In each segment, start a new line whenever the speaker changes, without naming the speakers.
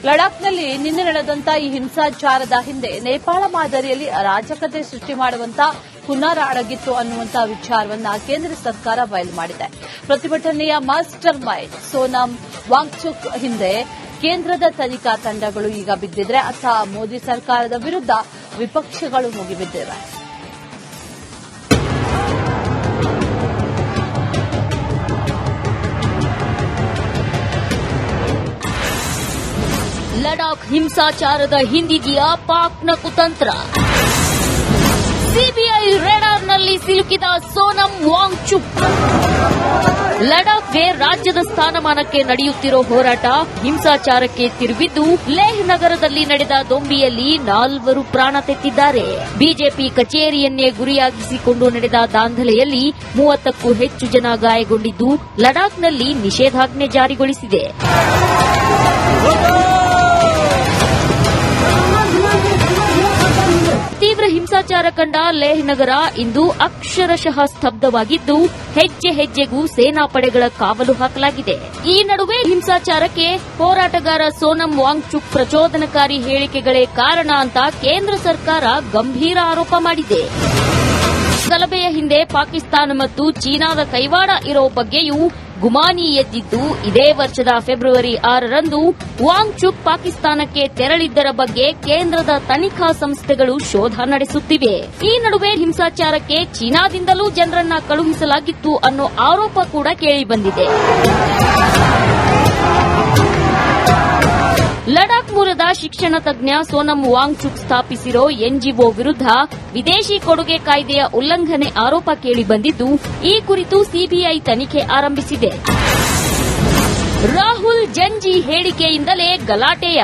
ಲಡಾಖ್ನಲ್ಲಿ ನಿನ್ನೆ ನಡೆದಂತ ಈ ಹಿಂಸಾಚಾರದ ಹಿಂದೆ ನೇಪಾಳ ಮಾದರಿಯಲ್ಲಿ ಅರಾಜಕತೆ ಸೃಷ್ಟಿ ಮಾಡುವಂತ ಹುನ್ನಾರ ಅಡಗಿತ್ತು ಅನ್ನುವಂತಹ ವಿಚಾರವನ್ನ ಕೇಂದ್ರ ಸರ್ಕಾರ ಬಯಲು ಮಾಡಿದೆ. ಪ್ರತಿಭಟನೆಯ ಮಾಸ್ಟರ್ ಮೈಂಡ್ ಸೋನಂ ವಾಂಗ್ಚುಕ್ ಹಿಂದೆ ಕೇಂದ್ರದ ತನಿಖಾ ತಂಡಗಳು ಈಗ ಬಿದ್ದಿದ್ರೆ ಅತ್ತ ಮೋದಿ ಸರ್ಕಾರದ ವಿರುದ್ಧ ವಿಪಕ್ಷಗಳು ಮುಗಿಬಿದ್ದಿವೆ. ಲಡಾಖ್ ಹಿಂಸಾಚಾರದ ಹಿಂದಿದೆಯಾ ಪಾಕ್ನ ಕುತಂತ್ರ? ಸಿಬಿಐ ರೇಡಾರ್ನಲ್ಲಿ ಸಿಲುಕಿದ ಸೋನಂ ವಾಂಗ್ಚುಕ್. ಲಡಾಖ್ಗೆ ರಾಜ್ಯದ ಸ್ಥಾನಮಾನಕ್ಕೆ ನಡೆಯುತ್ತಿರೋ ಹೋರಾಟ ಹಿಂಸಾಚಾರಕ್ಕೆ ತಿರುಗಿದ್ದು, ಲೇಹ್ ನಗರದಲ್ಲಿ ನಡೆದ ದೊಂಬಿಯಲ್ಲಿ 4 ಪ್ರಾಣ ತೆತ್ತಿದ್ದಾರೆ. ಬಿಜೆಪಿ ಕಚೇರಿಯನ್ನೇ ಗುರಿಯಾಗಿಸಿಕೊಂಡು ನಡೆದ ದಾಂಧಲೆಯಲ್ಲಿ 30ಕ್ಕೂ ಹೆಚ್ಚು ಜನ ಗಾಯಗೊಂಡಿದ್ದು, ಲಡಾಖ್ನಲ್ಲಿ ನಿಷೇಧಾಜ್ಞೆ ಜಾರಿಗೊಳಿಸಿದೆ. ತೀವ್ರ ಹಿಂಸಾಚಾರ ಕಂಡ ಲೇಹ್ ನಗರ ಇಂದು ಅಕ್ಷರಶಃ ಸ್ತಬ್ಧವಾಗಿದ್ದು, ಹೆಜ್ಜೆ ಹೆಜ್ಜೆಗೂ ಸೇನಾಪಡೆಗಳ ಕಾವಲು ಹಾಕಲಾಗಿದೆ. ಈ ನಡುವೆ ಹಿಂಸಾಚಾರಕ್ಕೆ ಹೋರಾಟಗಾರ ಸೋನಂ ವಾಂಗ್ಚುಕ್ ಪ್ರಚೋದನಕಾರಿ ಹೇಳಿಕೆಗಳೇ ಕಾರಣ ಅಂತ ಕೇಂದ್ರ ಸರ್ಕಾರ ಗಂಭೀರ ಆರೋಪ ಮಾಡಿದೆ. ಗಲಭೆಯ ಹಿಂದೆ ಪಾಕಿಸ್ತಾನ ಮತ್ತು ಚೀನಾದ ಕೈವಾಡ ಇರೋ ಬಗ್ಗೆಯೂ ಗುಮಾನಿ ಎದ್ದಿದ್ದು, ಇದೇ ವರ್ಷದ ಫೆಬ್ರವರಿ 6ರಂದು ವಾಂಗ್ಚುಕ್ ಪಾಕಿಸ್ತಾನಕ್ಕೆ ತೆರಳಿದ್ದರ ಬಗ್ಗೆ ಕೇಂದ್ರದ ತನಿಖಾ ಸಂಸ್ಥೆಗಳು ಶೋಧ ನಡೆಸುತ್ತಿವೆ. ಈ ನಡುವೆ ಹಿಂಸಾಚಾರಕ್ಕೆ ಚೀನಾದಿಂದಲೂ ಜನರನ್ನ ಕಳುಹಿಸಲಾಗಿತ್ತು ಅನ್ನೋ ಆರೋಪ ಕೂಡ ಕೇಳಿಬಂದಿದೆ. ಲಡಾಖ್ ಮೂಲದ ಶಿಕ್ಷಣ ತಜ್ಞ ಸೋನಂ ವಾಂಗ್ಚುಕ್ ಸ್ಥಾಪಿಸಿರೋ ಎನ್ಜಿಒ ವಿರುದ್ಧ ವಿದೇಶಿ ಕೊಡುಗೆ ಕಾಯ್ದೆಯ ಉಲ್ಲಂಘನೆ ಆರೋಪ ಕೇಳಿಬಂದಿದ್ದು, ಈ ಕುರಿತು ಸಿಬಿಐ ತನಿಖೆ ಆರಂಭಿಸಿದೆ. ರಾಹುಲ್ ಜಂಜಿ ಹೇಳಿಕೆಯಿಂದಲೇ ಗಲಾಟೆಯ.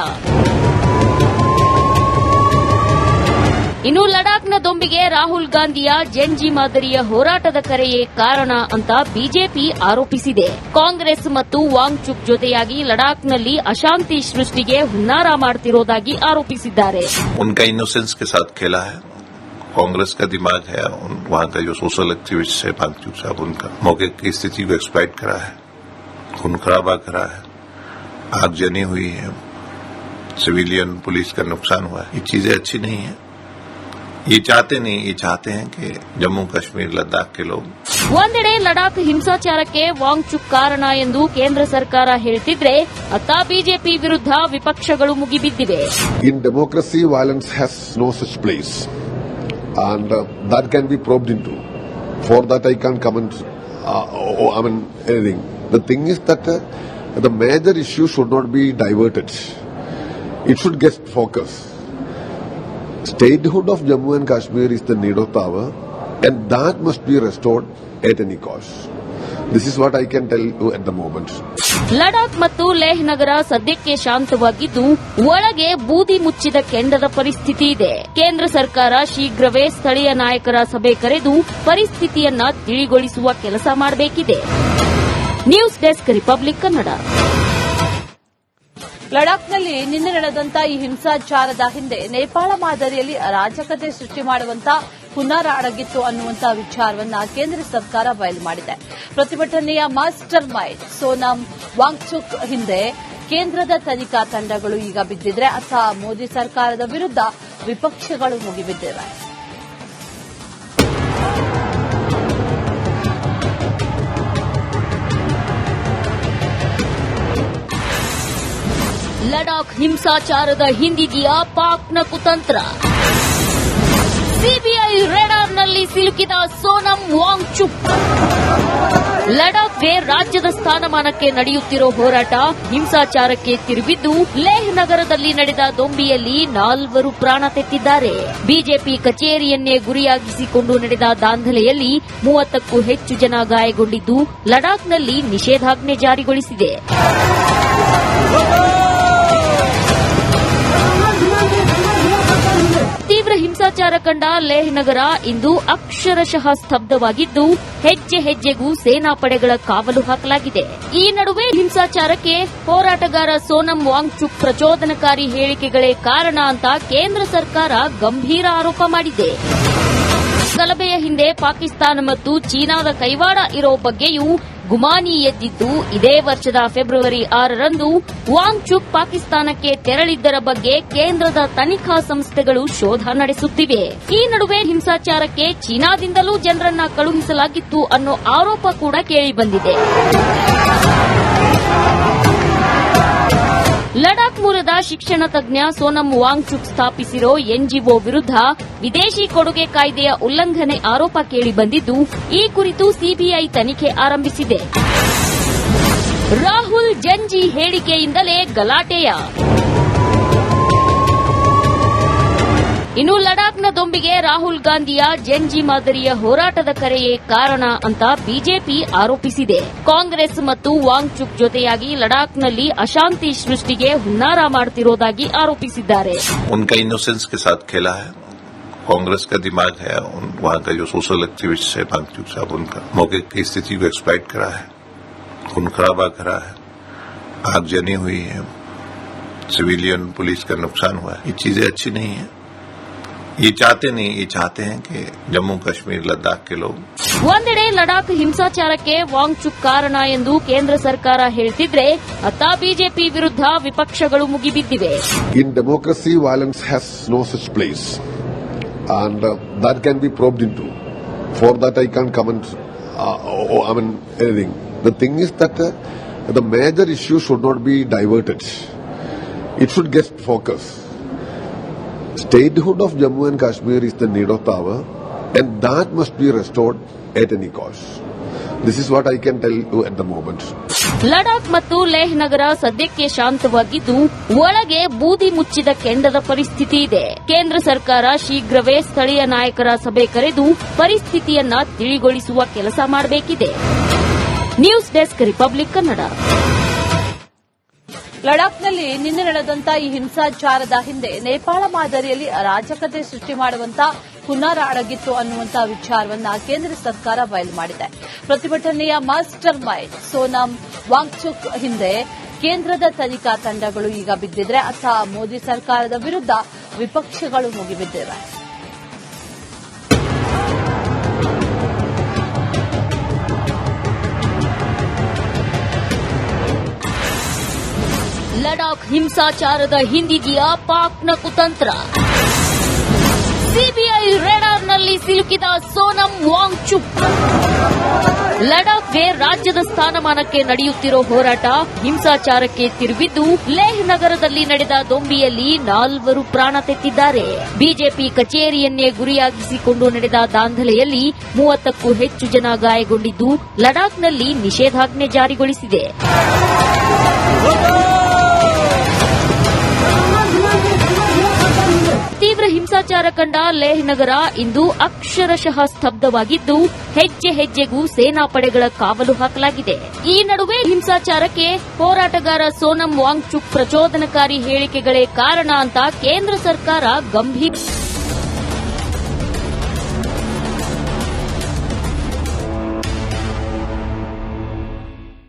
ಇನ್ನು ಲಡಾಖ್ನ ದೊಂಬಿಗೆ ರಾಹುಲ್ ಗಾಂಧಿಯ ಜಂಜಿ ಮಾದರಿಯ ಹೋರಾಟದ ಕರೆಯೇ ಕಾರಣ ಅಂತ ಬಿಜೆಪಿ ಆರೋಪಿಸಿದೆ. ಕಾಂಗ್ರೆಸ್ ಮತ್ತು ವಾಂಗ್ಚುಕ್ ಜೊತೆಯಾಗಿ ಲಡಾಖ್ನಲ್ಲಿ ಅಶಾಂತಿ ಸೃಷ್ಟಿಗೆ ಹುನ್ನಾರ ಮಾಡುತ್ತಿರುವುದಾಗಿ ಆರೋಪಿಸಿದ್ದಾರೆ.
उनका इनोसेंस के साथ खेला है, कांग्रेस का दिमाग है, वहां का जो सोशल एक्टिविस्ट है वांगचुक साहब, उनका मौके की स्थिति को एक्सप्लॉइट करा है, खून खराबा करा है, आगजनी हुई है, सिविलियन पुलिस का नुकसान हुआ है. ये चीजें अच्छी नहीं है. ये चाहते हैं कि जम्मू कश्मीर लद्दाख के लोग.
ಒಂದೆಡೆ ಲಡಾಖ್ ಹಿಂಸಾಚಾರಕ್ಕೆ ವಾಂಗ್ಚುಕ್ ಕಾರಣ ಎಂದು ಕೇಂದ್ರ ಸರ್ಕಾರ ಹೇಳ್ತಿದ್ರೆ, ಅತ್ತ ಬಿಜೆಪಿ ವಿರುದ್ಧ ವಿಪಕ್ಷಗಳು ಮುಗಿಬಿದ್ದಿವೆ.
In democracy, violence has no such place, and that can be probed into. For that, I can't comment. Anything. The thing is that the major issue should not be diverted. It should get focus. Statehood of Jammu and Kashmir is the need of the hour, and that must be restored at any cost. This is what I can tell you at the moment.
Ladakh ಮತ್ತು ಲೇಹ್ ನಗರ ಸದ್ಯಕ್ಕೆ ಶಾಂತವಾಗಿದ್ದು, ಒಳಗೆ ಬೂದಿ ಮುಚ್ಚಿದ ಕೆಂಡದ ಪರಿಸ್ಥಿತಿ ಇದೆ. ಕೇಂದ್ರ ಸರ್ಕಾರ ಶೀಘ್ರವೇ ಸ್ಥಳೀಯ ನಾಯಕರ ಸಭೆ ಕರೆದು ಪರಿಸ್ಥಿತಿಯನ್ನ ತಿಳಿಗೊಳಿಸುವ ಕೆಲಸ ಮಾಡಬೇಕಿದೆ. News desk, republic Kannada. ಲಡಾಖ್ನಲ್ಲಿ ನಿನ್ನೆ ನಡೆದಂತ ಈ ಹಿಂಸಾಚಾರದ ಹಿಂದೆ ನೇಪಾಳ ಮಾದರಿಯಲ್ಲಿ ಅರಾಜಕತೆ ಸೃಷ್ಟಿ ಮಾಡುವಂತ ಹುನ್ನಾರ ಅಡಗಿತ್ತು ಅನ್ನುವಂತಹ ವಿಚಾರವನ್ನ ಕೇಂದ್ರ ಸರ್ಕಾರ ಬಯಲು ಮಾಡಿದೆ. ಪ್ರತಿಭಟನೆಯ ಮಾಸ್ಟರ್ ಮೈಂಡ್ ಸೋನಂ ವಾಂಗ್ಚುಕ್ ಹಿಂದೆ ಕೇಂದ್ರದ ತನಿಖಾ ತಂಡಗಳು ಈಗ ಬಿದ್ದಿದ್ರೆ ಅತ್ತ ಮೋದಿ ಸರ್ಕಾರದ ವಿರುದ್ಧ ವಿಪಕ್ಷಗಳು ಮುಗಿಬಿದ್ದಿವೆ. ಲಡಾಖ್ ಹಿಂಸಾಚಾರದ ಹಿಂದಿದೆಯಾ ಪಾಕ್ನ ಕುತಂತ್ರ? ಸಿಬಿಐ ರೇಡಾರ್ನಲ್ಲಿ ಸಿಲುಕಿದ ಸೋನಂ ವಾಂಗ್ಚುಕ್. ಲಡಾಖ್ಗೆ ರಾಜ್ಯದ ಸ್ಥಾನಮಾನಕ್ಕೆ ನಡೆಯುತ್ತಿರೋ ಹೋರಾಟ ಹಿಂಸಾಚಾರಕ್ಕೆ ತಿರುಗಿದ್ದು, ಲೇಹ್ ನಗರದಲ್ಲಿ ನಡೆದ ದೊಂಬಿಯಲ್ಲಿ 4 ಪ್ರಾಣ ತೆತ್ತಿದ್ದಾರೆ. ಬಿಜೆಪಿ ಕಚೇರಿಯನ್ನೇ ಗುರಿಯಾಗಿಸಿಕೊಂಡು ನಡೆದ ದಾಂಧಲೆಯಲ್ಲಿ 30ಕ್ಕೂ ಹೆಚ್ಚು ಜನ ಗಾಯಗೊಂಡಿದ್ದು, ಲಡಾಖ್ನಲ್ಲಿ ನಿಷೇಧಾಜ್ಞೆ ಜಾರಿಗೊಳಿಸಿದೆ. ತೀವ್ರ ಹಿಂಸಾಚಾರ ಕಂಡ ಲೇಹ್ ನಗರ ಇಂದು ಅಕ್ಷರಶಃ ಸ್ತಬ್ಧವಾಗಿದ್ದು, ಹೆಜ್ಜೆ ಹೆಜ್ಜೆಗೂ ಸೇನಾಪಡೆಗಳ ಕಾವಲು ಹಾಕಲಾಗಿದೆ. ಈ ನಡುವೆ ಹಿಂಸಾಚಾರಕ್ಕೆ ಹೋರಾಟಗಾರ ಸೋನಂ ವಾಂಗ್ಚುಕ್ ಪ್ರಚೋದನಕಾರಿ ಹೇಳಿಕೆಗಳೇ ಕಾರಣ ಅಂತ ಕೇಂದ್ರ ಸರ್ಕಾರ ಗಂಭೀರ ಆರೋಪ ಮಾಡಿದೆ. ಗಲಭೆಯ ಹಿಂದೆ ಪಾಕಿಸ್ತಾನ ಮತ್ತು ಚೀನಾದ ಕೈವಾಡ ಇರೋ ಬಗ್ಗೆಯೂ ಗುಮಾನಿ ಎದ್ದಿದ್ದು ಇದೇ ವರ್ಷದ ಫೆಬ್ರವರಿ 6ರಂದು ವಾಂಗ್ಚುಕ್ ಪಾಕಿಸ್ತಾನಕ್ಕೆ ತೆರಳಿದ್ದರ ಬಗ್ಗೆ ಕೇಂದ್ರದ ತನಿಖಾ ಸಂಸ್ಥೆಗಳು ಶೋಧ ನಡೆಸುತ್ತಿವೆ. ಈ ನಡುವೆ ಹಿಂಸಾಚಾರಕ್ಕೆ ಚೀನಾದಿಂದಲೂ ಜನರನ್ನ ಕಳುಹಿಸಲಾಗಿತ್ತು ಅನ್ನೋ ಆರೋಪ ಕೂಡ ಕೇಳಿಬಂದಿದೆ. ಲಡಾಖ್ ಮೂಲದ ಶಿಕ್ಷಣ ತಜ್ಞ ಸೋನಂ ವಾಂಗ್ಚುಕ್ ಸ್ಥಾಪಿಸಿರೋ ಎನ್ಜಿಒ ವಿರುದ್ಧ ವಿದೇಶಿ ಕೊಡುಗೆ ಕಾಯ್ದೆಯ ಉಲ್ಲಂಘನೆ ಆರೋಪ ಕೇಳಿಬಂದಿದ್ದು, ಈ ಕುರಿತು ಸಿಬಿಐ ತನಿಖೆ ಆರಂಭಿಸಿದೆ. ರಾಹುಲ್ ಜಂಜಿ ಹೇಳಿಕೆಯಿಂದಲೇ ಗಲಾಟೆಯ ಇನ್ನು ಲಡಾಖ್ನ ದೊಂಬಿಗೆ ರಾಹುಲ್ ಗಾಂಧಿಯ ಜಂಜಿ ಮಾದರಿಯ ಹೋರಾಟದ ಕರೆಯೇ ಕಾರಣ ಅಂತ ಬಿಜೆಪಿ ಆರೋಪಿಸಿದೆ. ಕಾಂಗ್ರೆಸ್ ಮತ್ತು ವಾಂಗ್ಚುಕ್ ಜೊತೆಯಾಗಿ ಲಡಾಖ್ನಲ್ಲಿ ಅಶಾಂತಿ ಸೃಷ್ಟಿಗೆ ಹುನ್ನಾರ ಮಾಡುತ್ತಿರುವುದಾಗಿ ಆರೋಪಿಸಿದ್ದಾರೆ.
उनका इनोसेंस के साथ खेला है, कांग्रेस का दिमाग है, वहां का जो सोशल एक्टिविस्ट है वांगचुक साहब, उनका मौके की स्थिति को एक्सप्लॉइट करा है, खून खराबा करा है, आगजनी हुई है, सिविलियन पुलिस का नुकसान हुआ है. ये चीजें अच्छी नहीं है. ये चाहते हैं कि जम्मू कश्मीर लद्दाख के लोग
ಒಂದೆಡೆ ಲಡಾಖ್ ಹಿಂಸಾಚಾರಕ್ಕೆ ವಾಂಗ್ಚುಕ್ ಕಾರಣ ಎಂದು ಕೇಂದ್ರ ಸರ್ಕಾರ ಹೇಳ್ತಿದ್ರೆ, ಅತ್ತ ಬಿಜೆಪಿ ವಿರುದ್ಧ ವಿಪಕ್ಷಗಳು ಮುಗಿಬಿದ್ದಿವೆ.
In democracy, violence has no such place, and that can be probed into. For that, I can't comment. Anything. The thing is that the major issue should not be diverted. It should get focus. Statehood of Jammu and Kashmir is the need of the hour, and that must be restored at any cost. This is what I can tell you at the moment.
Ladakh ಮತ್ತು ಲೇಹ್ ನಗರ ಸದ್ಯಕ್ಕೆ ಶಾಂತವಾಗಿದ್ದು, ಒಳಗೆ ಬೂದಿ ಮುಚ್ಚಿದ ಕೆಂಡದ ಪರಿಸ್ಥಿತಿ ಇದೆ. ಕೇಂದ್ರ ಸರ್ಕಾರ ಶೀಘ್ರವೇ ಸ್ಥಳೀಯ ನಾಯಕರ ಸಭೆ ಕರೆದು ಪರಿಸ್ಥಿತಿಯನ್ನ ತಿಳಿಗೊಳಿಸುವ ಕೆಲಸ ಮಾಡಬೇಕಿದೆ. News desk, republic Kannada.
ಲಡಾಖ್ನಲ್ಲಿ ನಿನ್ನೆ ನಡೆದಂತ ಈ ಹಿಂಸಾಚಾರದ ಹಿಂದೆ ನೇಪಾಳ ಮಾದರಿಯಲ್ಲಿ ಅರಾಜಕತೆ ಸೃಷ್ಟಿ ಮಾಡುವಂತ ಹುನ್ನಾರ ಅಡಗಿತ್ತು ಅನ್ನುವಂತ ವಿಚಾರವನ್ನ ಕೇಂದ್ರ ಸರ್ಕಾರ ಬಯಲು ಮಾಡಿದೆ. ಪ್ರತಿಭಟನೆಯ ಮಾಸ್ಟರ್ ಮೈಂಡ್ ಸೋನಂ ವಾಂಗ್ಚುಕ್ ಹಿಂದೆ ಕೇಂದ್ರದ ತನಿಖಾ ತಂಡಗಳು ಈಗ ಬಿದ್ದಿದ್ರೆ, ಅಥ ಮೋದಿ ಸರ್ಕಾರದ ವಿರುದ್ಧ ವಿಪಕ್ಷಗಳು ಮುಗಿಬಿದ್ದಿವೆ.
ಲಡಾಖ್ ಹಿಂಸಾಚಾರದ ಹಿಂದಿದೆಯಾ ಪಾಕ್ನ ಕುತಂತ್ರ? ಸಿಬಿಐ ರೇಡಾರ್ನಲ್ಲಿ ಸಿಲುಕಿದ ಸೋನಂ ವಾಂಗ್ಚುಕ್. ಲಡಾಖ್ಗೆ ರಾಜ್ಯದ ಸ್ಥಾನಮಾನಕ್ಕೆ ನಡೆಯುತ್ತಿರೋ ಹೋರಾಟ ಹಿಂಸಾಚಾರಕ್ಕೆ ತಿರುಗಿದ್ದು, ಲೇಹ್ ನಗರದಲ್ಲಿ ನಡೆದ ದೊಂಬಿಯಲ್ಲಿ 4 ಪ್ರಾಣ ತೆತ್ತಿದ್ದಾರೆ. ಬಿಜೆಪಿ ಕಚೇರಿಯನ್ನೇ ಗುರಿಯಾಗಿಸಿಕೊಂಡು ನಡೆದ ದಾಂಧಲೆಯಲ್ಲಿ 30ಕ್ಕೂ ಹೆಚ್ಚು ಜನ ಗಾಯಗೊಂಡಿದ್ದು, ಲಡಾಖ್ನಲ್ಲಿ ನಿಷೇಧಾಜ್ಞೆ ಜಾರಿಗೊಳಿಸಿದೆ. ತೀವ್ರ ಹಿಂಸಾಚಾರ ಕಂಡ ಲೇಹ್ ನಗರ ಇಂದು ಅಕ್ಷರಶಃ ಸ್ತಬ್ಧವಾಗಿದ್ದು, ಹೆಜ್ಜೆ ಹೆಜ್ಜೆಗೂ ಸೇನಾ ಪಡೆಗಳ ಕಾವಲು ಹಾಕಲಾಗಿದೆ. ಈ ನಡುವೆ ಹಿಂಸಾಚಾರಕ್ಕೆ ಹೋರಾಟಗಾರ ಸೋನಂ ವಾಂಗ್ಚುಕ್ ಪ್ರಚೋದನಕಾರಿ ಹೇಳಿಕೆಗಳೇ ಕಾರಣ ಅಂತ ಕೇಂದ್ರ ಸರ್ಕಾರ ಗಂಭೀರ